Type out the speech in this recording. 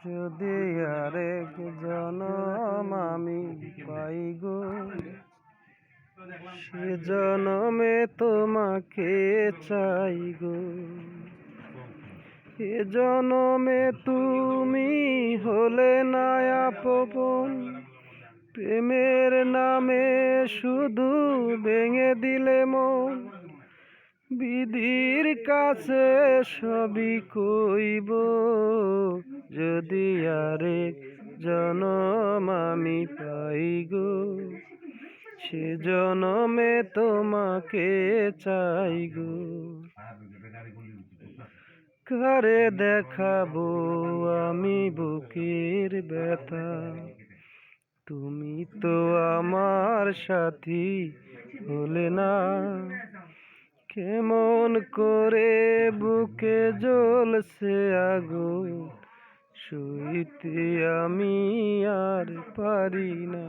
যদি আরেক জনম আমি পাই গো, সে জনমে তোমাকে চাই গো। এ জনমে তুমি হলে না আপন, প্রেমের নামে শুধু ভেঙে দিলে মন। বিধির কাছে সবই কইব, যদি আরেক জনম আমি পাই গো, সে জনমে তোমাকে চাই গো। কারে দেখাবো আমি বুকের ব্যথা, তুমি তো আমার সাথী হলে না। কেমন করে বুকে জ্বলছে আগুন, সইতে আমি আর পারি না।